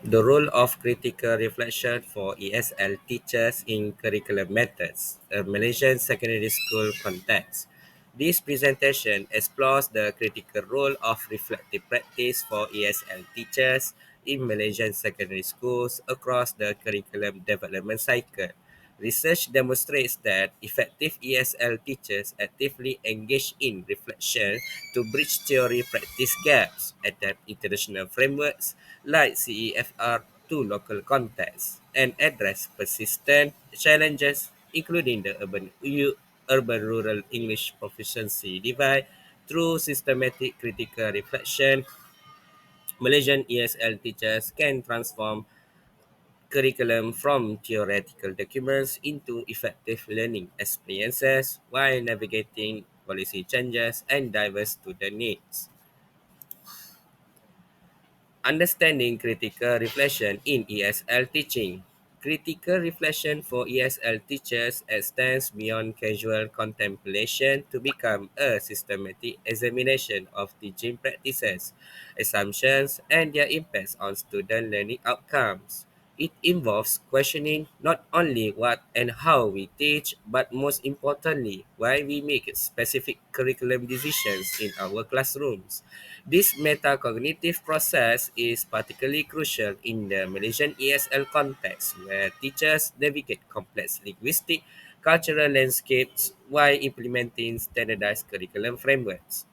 The role of critical reflection for ESL teachers in curriculum methods, a Malaysian secondary school context. This presentation explores the critical role of reflective practice for ESL teachers in Malaysian secondary schools across the curriculum development cycle. Research demonstrates that effective ESL teachers actively engage in reflection to bridge theory practice gaps, adapt international frameworks like CEFR to local contexts, and address persistent challenges, including the urban rural English proficiency divide through systematic critical reflection. Malaysian ESL teachers can transform curriculum from theoretical documents into effective learning experiences while navigating policy changes and diverse student needs. Understanding critical reflection in ESL teaching. Critical reflection for ESL teachers extends beyond casual contemplation to become a systematic examination of teaching practices, assumptions, and their impacts on student learning outcomes. It involves questioning not only what and how we teach, but most importantly, why we make specific curriculum decisions in our classrooms. This metacognitive process is particularly crucial in the Malaysian ESL context, where teachers navigate complex linguistic, cultural landscapes while implementing standardized curriculum frameworks.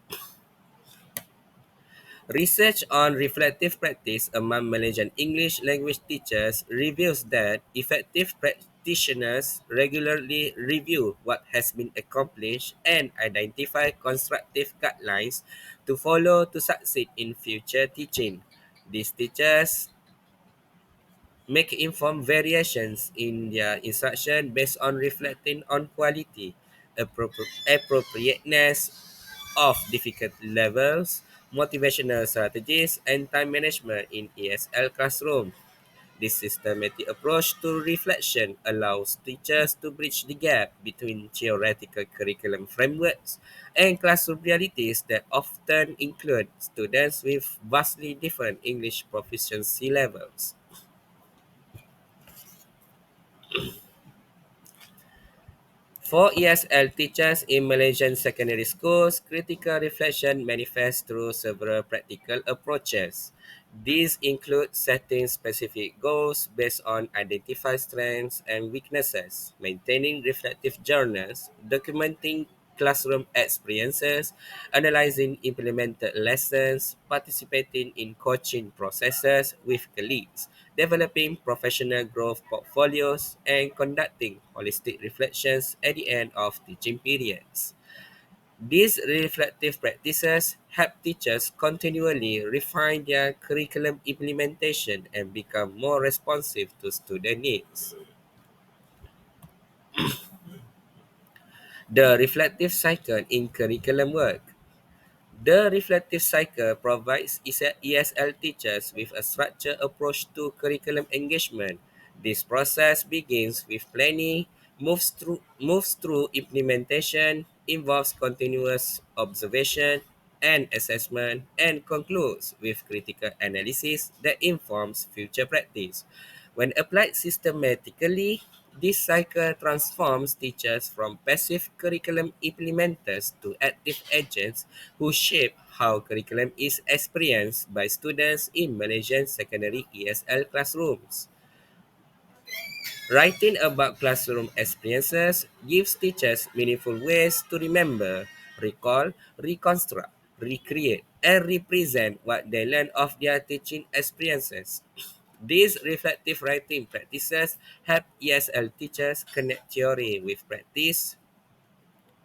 Research on reflective practice among Malaysian English language teachers reveals that effective practitioners regularly review what has been accomplished and identify constructive guidelines to follow to succeed in future teaching. These teachers make informed variations in their instruction based on reflecting on quality, appropriateness of difficult levels, motivational strategies, and time management in ESL classroom. This systematic approach to reflection allows teachers to bridge the gap between theoretical curriculum frameworks and classroom realities that often include students with vastly different English proficiency levels. For ESL teachers in Malaysian secondary schools, critical reflection manifests through several practical approaches. These include setting specific goals based on identified strengths and weaknesses, maintaining reflective journals, documenting classroom experiences, analyzing implemented lessons, participating in coaching processes with colleagues, developing professional growth portfolios, and conducting holistic reflections at the end of teaching periods. These reflective practices help teachers continually refine their curriculum implementation and become more responsive to student needs. The reflective cycle in curriculum work. The reflective cycle provides ESL teachers with a structured approach to curriculum engagement. This process begins with planning, moves through implementation, involves continuous observation and assessment, and concludes with critical analysis that informs future practice. When applied systematically, this cycle transforms teachers from passive curriculum implementers to active agents who shape how curriculum is experienced by students in Malaysian secondary ESL classrooms. Writing about classroom experiences gives teachers meaningful ways to remember, recall, reconstruct, recreate, and represent what they learned of their teaching experiences. These reflective writing practices help ESL teachers connect theory with practice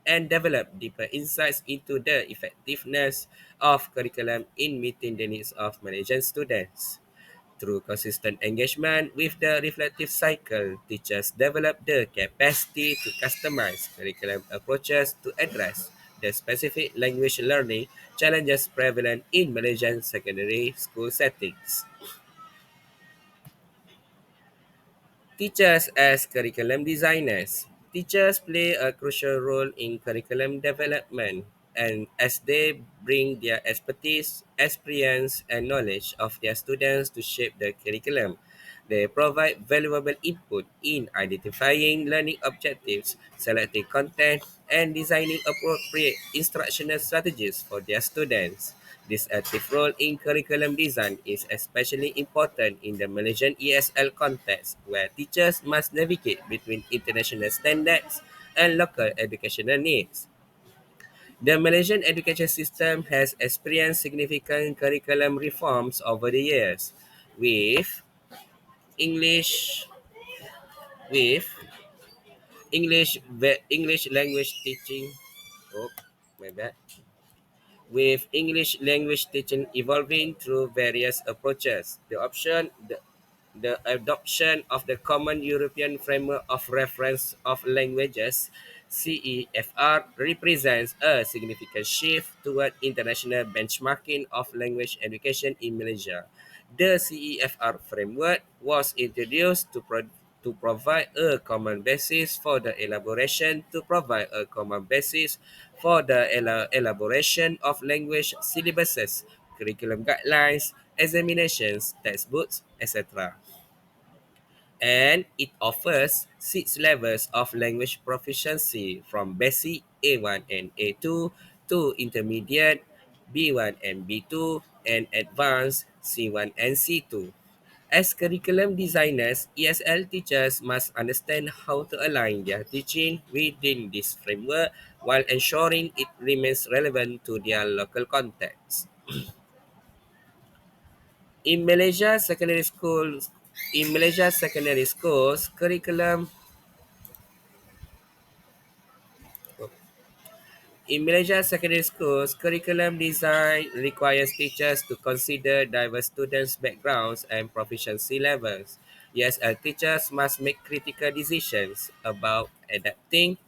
and develop deeper insights into the effectiveness of curriculum in meeting the needs of Malaysian students. Through consistent engagement with the reflective cycle, teachers develop the capacity to customize curriculum approaches to address the specific language learning challenges prevalent in Malaysian secondary school settings. Teachers as curriculum designers. Teachers play a crucial role in curriculum development. and as they bring their expertise, experience, and knowledge of their students to shape the curriculum. They provide valuable input in identifying learning objectives, selecting content, and designing appropriate instructional strategies for their students. This active role in curriculum design is especially important in the Malaysian ESL context, where teachers must navigate between international standards and local educational needs. The Malaysian education system has experienced significant curriculum reforms over the years, with English with English language teaching. Oh, my bad. With English language teaching evolving through various approaches. The adoption of the Common European Framework of Reference of Languages (CEFR) represents a significant shift toward international benchmarking of language education in Malaysia. The CEFR framework was introduced to provide a common basis for the elaboration of language syllabuses, curriculum guidelines, examinations, textbooks, etc. And it offers six levels of language proficiency from basic A1 and A2 to intermediate B1 and B2 and advanced C1 and C2. As curriculum designers, ESL teachers must understand how to align their teaching within this framework while ensuring it remains relevant to their local context. In Malaysia secondary schools, in Malaysia secondary schools, curriculum design requires teachers to consider diverse students' backgrounds and proficiency levels. ESL teachers must make critical decisions about adapting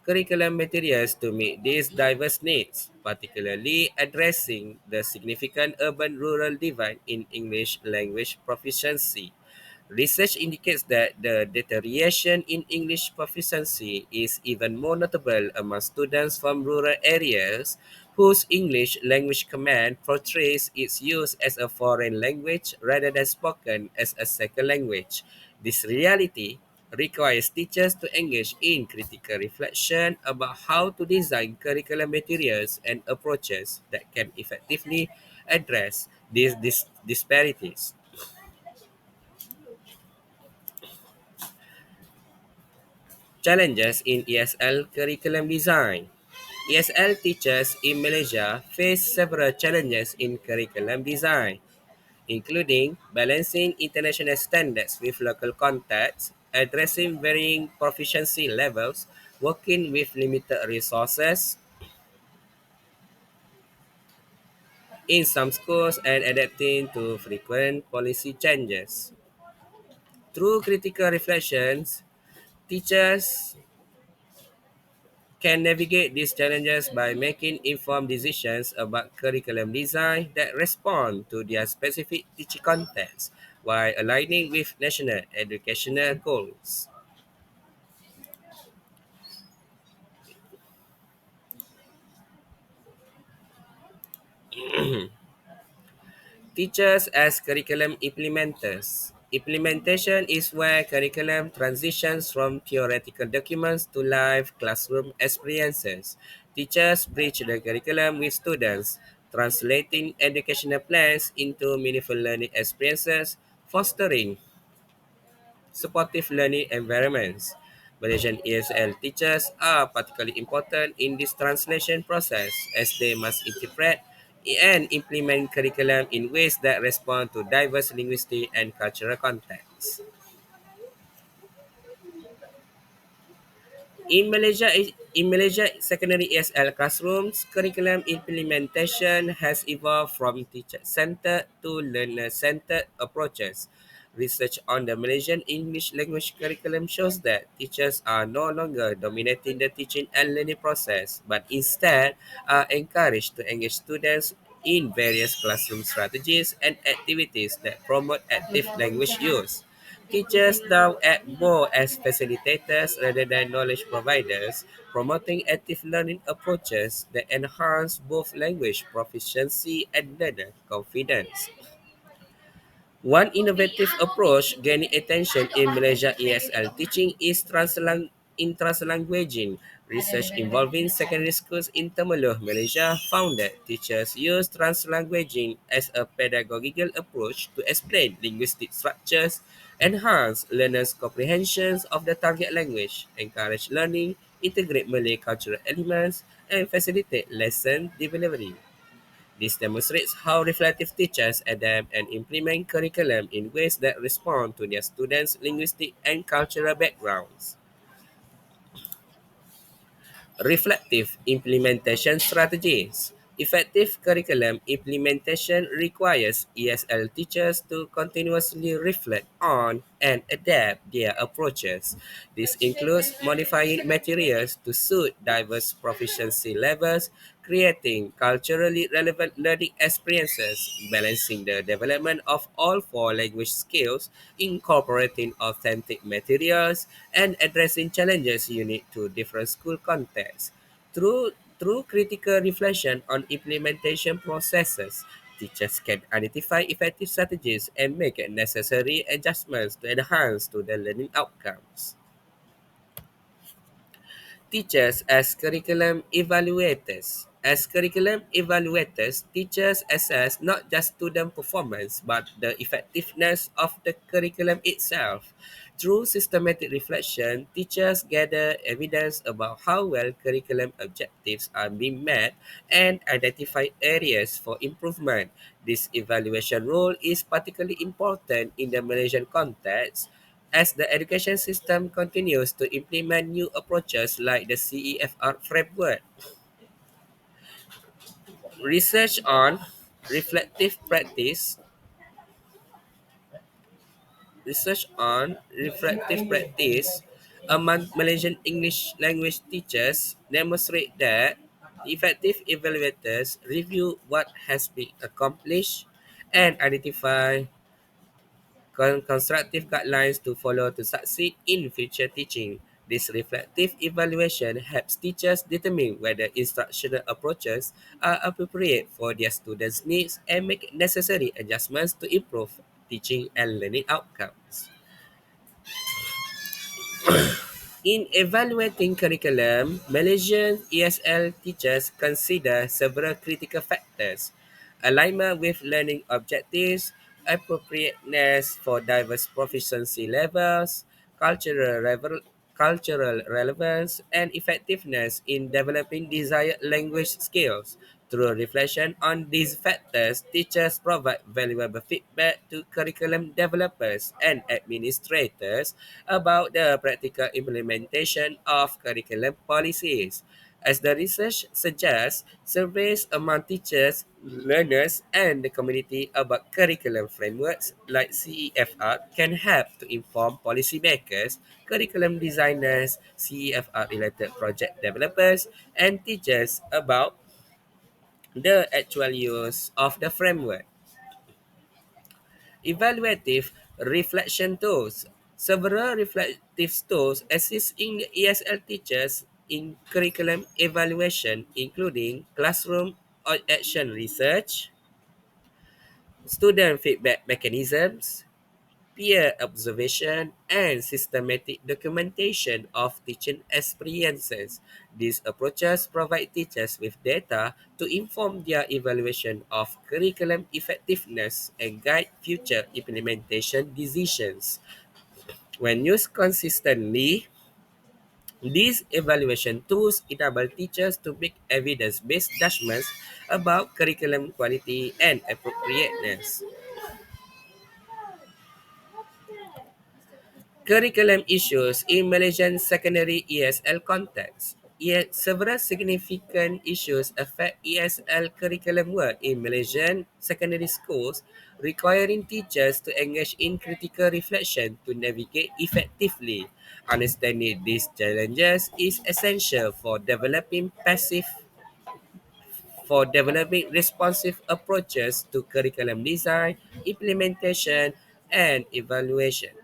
curriculum materials to meet these diverse needs, particularly addressing the significant urban-rural divide in English language proficiency. Research indicates that the deterioration in English proficiency is even more notable among students from rural areas whose English language command portrays its use as a foreign language rather than spoken as a second language. This reality requires teachers to engage in critical reflection about how to design curriculum materials and approaches that can effectively address these disparities. Challenges in ESL curriculum design. ESL teachers in Malaysia face several challenges in curriculum design, including balancing international standards with local contexts, addressing varying proficiency levels, working with limited resources in some schools, and adapting to frequent policy changes. Through critical reflections, teachers can navigate these challenges by making informed decisions about curriculum design that respond to their specific teaching context while aligning with national educational goals. Teachers as curriculum implementers. Implementation is where curriculum transitions from theoretical documents to live classroom experiences. Teachers bridge the curriculum with students, translating educational plans into meaningful learning experiences, fostering supportive learning environments. Malaysian ESL teachers are particularly important in this translation process as they must interpret and implement curriculum in ways that respond to diverse linguistic and cultural contexts. In Malaysia secondary ESL classrooms, curriculum implementation has evolved from teacher-centered to learner-centered approaches. Research on the Malaysian English language curriculum shows that teachers are no longer dominating the teaching and learning process, but instead are encouraged to engage students in various classroom strategies and activities that promote active language use. Teachers now act more as facilitators rather than knowledge providers, promoting active learning approaches that enhance both language proficiency and learner confidence. One innovative approach gaining attention in Malaysia ESL teaching is translanguaging. Research involving secondary schools in Temeloh, Malaysia found that teachers use translanguaging as a pedagogical approach to explain linguistic structures, enhance learners' comprehensions of the target language, encourage learning, integrate Malay cultural elements, and facilitate lesson delivery. This demonstrates how reflective teachers adapt and implement curriculum in ways that respond to their students' linguistic and cultural backgrounds. Reflective implementation strategies. Effective curriculum implementation requires ESL teachers to continuously reflect on and adapt their approaches. This includes modifying materials to suit diverse proficiency levels, creating culturally relevant learning experiences, balancing the development of all four language skills, incorporating authentic materials, and addressing challenges unique to different school contexts. Through, through critical reflection on implementation processes, teachers can identify effective strategies and make necessary adjustments to enhance to the learning outcomes. Teachers as curriculum evaluators. As curriculum evaluators, teachers assess not just student performance but the effectiveness of the curriculum itself. Through systematic reflection, teachers gather evidence about how well curriculum objectives are being met and identify areas for improvement. This evaluation role is particularly important in the Malaysian context as the education system continues to implement new approaches like the CEFR framework. Research on reflective practice Research on reflective practice among Malaysian English language teachers demonstrate that effective evaluators review what has been accomplished and identify constructive guidelines to follow to succeed in future teaching. This reflective evaluation helps teachers determine whether instructional approaches are appropriate for their students' needs and make necessary adjustments to improve teaching and learning outcomes. In evaluating curriculum, Malaysian ESL teachers consider several critical factors: alignment with learning objectives, appropriateness for diverse proficiency levels, cultural relevance, and effectiveness in developing desired language skills. Through reflection on these factors, teachers provide valuable feedback to curriculum developers and administrators about the practical implementation of curriculum policies. As the research suggests, surveys among teachers, learners, and the community about curriculum frameworks like CEFR can help to inform policymakers, curriculum designers, CEFR related project developers, and teachers about the actual use of the framework. Evaluative reflection tools. Several reflective tools assist in the ESL teachers in curriculum evaluation, including classroom or action research, student feedback mechanisms, peer observation, and systematic documentation of teaching experiences. These approaches provide teachers with data to inform their evaluation of curriculum effectiveness and guide future implementation decisions. When used consistently, these evaluation tools enable teachers to make evidence based judgments about curriculum quality and appropriateness. Curriculum issues in Malaysian secondary ESL context. Yet several significant issues affect ESL curriculum work in Malaysian secondary schools, requiring teachers to engage in critical reflection to navigate effectively. Understanding these challenges is essential for developing responsive approaches to curriculum design, implementation, and evaluation.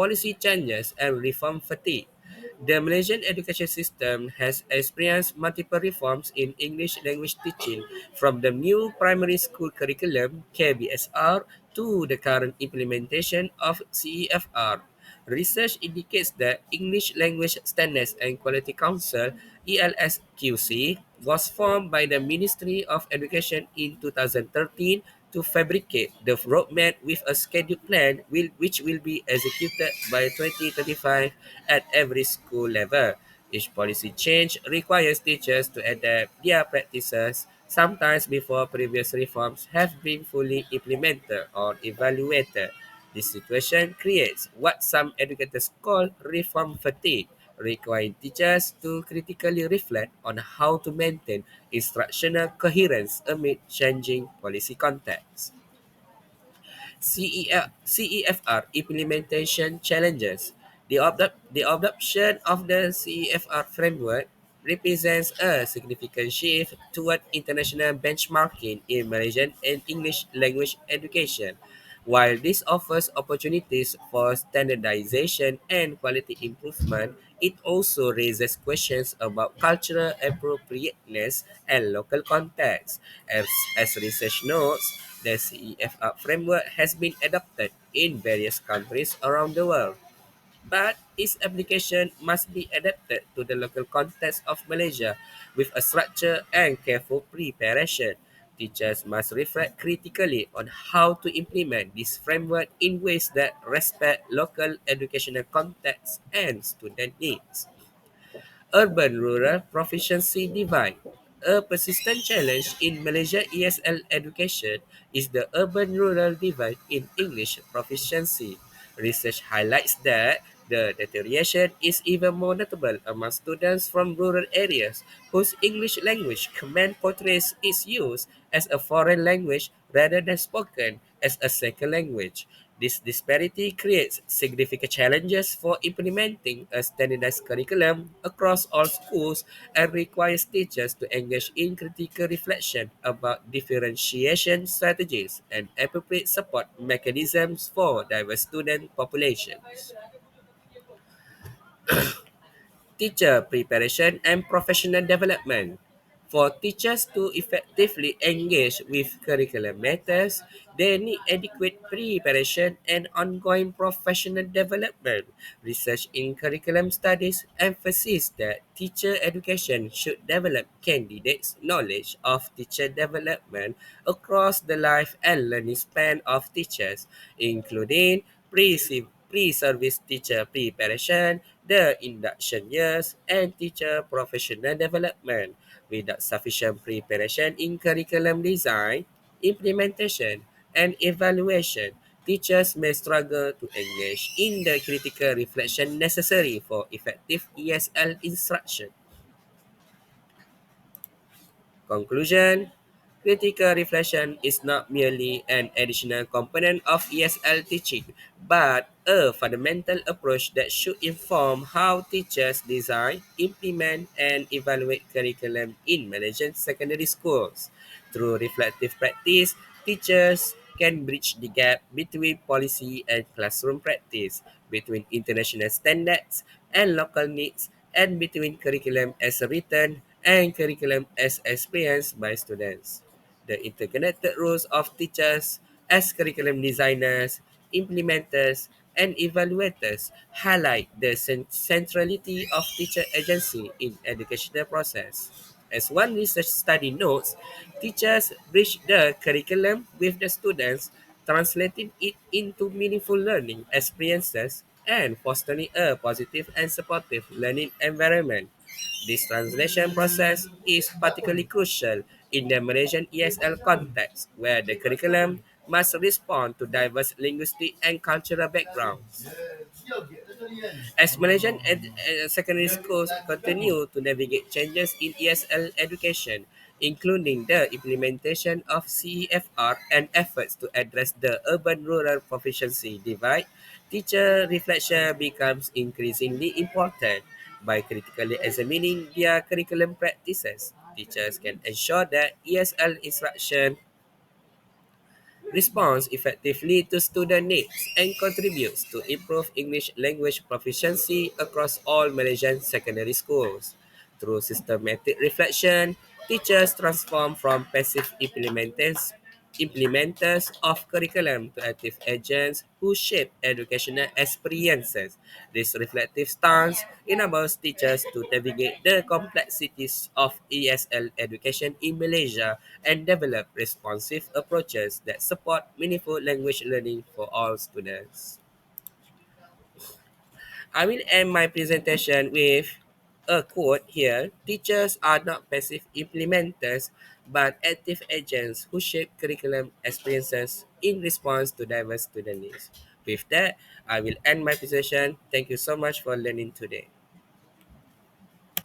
policy changes and reform fatigue. The Malaysian education system has experienced multiple reforms in English language teaching, from the new primary school curriculum (KBSR) to the current implementation of CEFR. Research indicates that English Language Standards and Quality Council (ELSQC) was formed by the Ministry of Education in 2013 to fabricate the roadmap with a scheduled plan which will be executed by 2025 at every school level. Each policy change requires teachers to adapt their practices, sometimes before previous reforms have been fully implemented or evaluated. This situation creates what some educators call reform fatigue, requiring teachers to critically reflect on how to maintain instructional coherence amid changing policy contexts. CEFR implementation challenges. The adoption of the CEFR framework represents a significant shift toward international benchmarking in Malaysian and English language education. While this offers opportunities for standardization and quality improvement, it also raises questions about cultural appropriateness and local context. As research notes, the CEFR framework has been adopted in various countries around the world, but its application must be adapted to the local context of Malaysia with a structure and careful preparation. Teachers must reflect critically on how to implement this framework in ways that respect local educational context and student needs. Urban-rural proficiency divide. A persistent challenge in Malaysia ESL education is the urban-rural divide in English proficiency. Research highlights that the deterioration is even more notable among students from rural areas whose English language command portrays its use as a foreign language rather than spoken as a second language. This disparity creates significant challenges for implementing a standardized curriculum across all schools and requires teachers to engage in critical reflection about differentiation strategies and appropriate support mechanisms for diverse student populations. Teacher preparation and professional development. For teachers to effectively engage with curriculum matters, they need adequate preparation and ongoing professional development. Research in curriculum studies emphasizes that teacher education should develop candidates' knowledge of teacher development across the life and learning span of teachers, including pre-service teacher preparation, the induction years, and teacher professional development. Without sufficient preparation in curriculum design, implementation, and evaluation, teachers may struggle to engage in the critical reflection necessary for effective ESL instruction. Conclusion. Critical reflection is not merely an additional component of ESL teaching, but a fundamental approach that should inform how teachers design, implement, and evaluate curriculum in Malaysian secondary schools. Through reflective practice, teachers can bridge the gap between policy and classroom practice, between international standards and local needs, and between curriculum as written and curriculum as experienced by students. The interconnected roles of teachers as curriculum designers, implementers, and evaluators highlight the centrality of teacher agency in educational process. As one research study notes, teachers bridge the curriculum with the students, translating it into meaningful learning experiences and fostering a positive and supportive learning environment. This translation process is particularly crucial in the Malaysian ESL context, where the curriculum must respond to diverse linguistic and cultural backgrounds. As Malaysian secondary schools continue to navigate changes in ESL education, including the implementation of CEFR and efforts to address the urban-rural proficiency divide, teacher reflection becomes increasingly important. By critically examining their curriculum practices, teachers can ensure that ESL instruction responds effectively to student needs, and contributes to improve English language proficiency across all Malaysian secondary schools. Through systematic reflection, teachers transform from passive implementers of curriculum to active agents who shape educational experiences. This reflective stance enables teachers to navigate the complexities of ESL education in Malaysia and develop responsive approaches that support meaningful language learning for all students. I will end my presentation with a quote here. Teachers are not passive implementers, but active agents who shape curriculum experiences in response to diverse student needs. With that, I will end my presentation. Thank you so much for learning today.